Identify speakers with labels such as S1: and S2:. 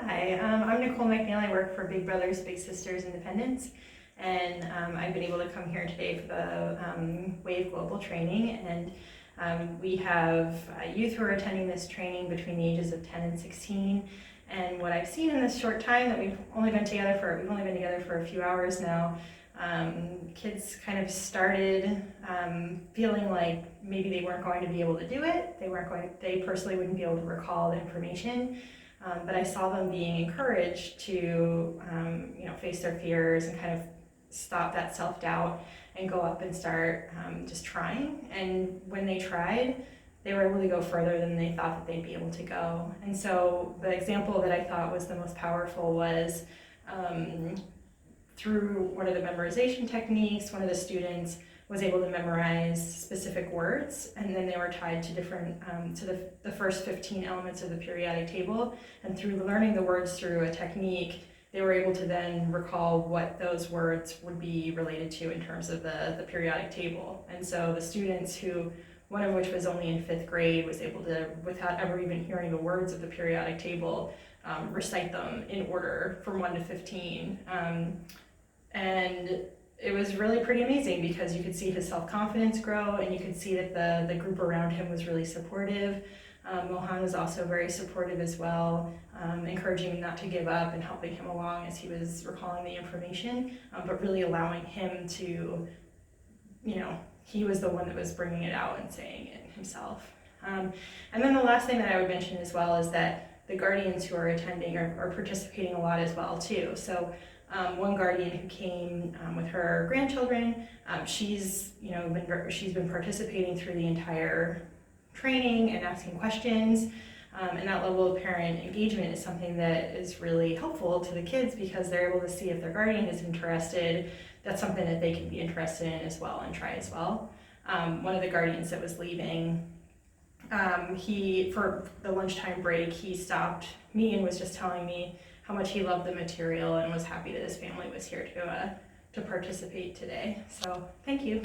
S1: Hi, I'm Nicole MacNeill. I work for Big Brothers Big Sisters Independence, and I've been able to come here today for the WAVE Global Training. And we have youth who are attending this training between the ages of 10 and 16. And what I've seen in this short time that we've only been together for a few hours now, kids kind of started feeling like maybe they weren't going to be able to do it. They personally wouldn't be able to recall the information. But I saw them being encouraged to, face their fears and kind of stop that self-doubt and go up and start just trying. And when they tried, they were able to go further than they thought that they'd be able to go. And so the example that I thought was the most powerful was through one of the memorization techniques, one of the students was able to memorize specific words, and then they were tied to different, to the first 15 elements of the periodic table. And through learning the words through a technique, they were able to then recall what those words would be related to in terms of the periodic table. And so the students one of which was only in 5th grade, was able to, without ever even hearing the words of the periodic table, recite them in order from 1 to 15. And it was really pretty amazing because you could see his self-confidence grow, and you could see that the group around him was really supportive. Mohan was also very supportive as well, encouraging him not to give up and helping him along as he was recalling the information, but really allowing him to, he was the one that was bringing it out and saying it himself. And then the last thing that I would mention as well is that the guardians who are attending are participating a lot as well too. So one guardian who came with her grandchildren, she's been participating through the entire training and asking questions, and that level of parent engagement is something that is really helpful to the kids because they're able to see if their guardian is interested. That's something that they can be interested in as well and try as well. One of the guardians that was leaving, for the lunchtime break, he stopped me and was just telling me how much he loved the material and was happy that his family was here to participate today. So thank you.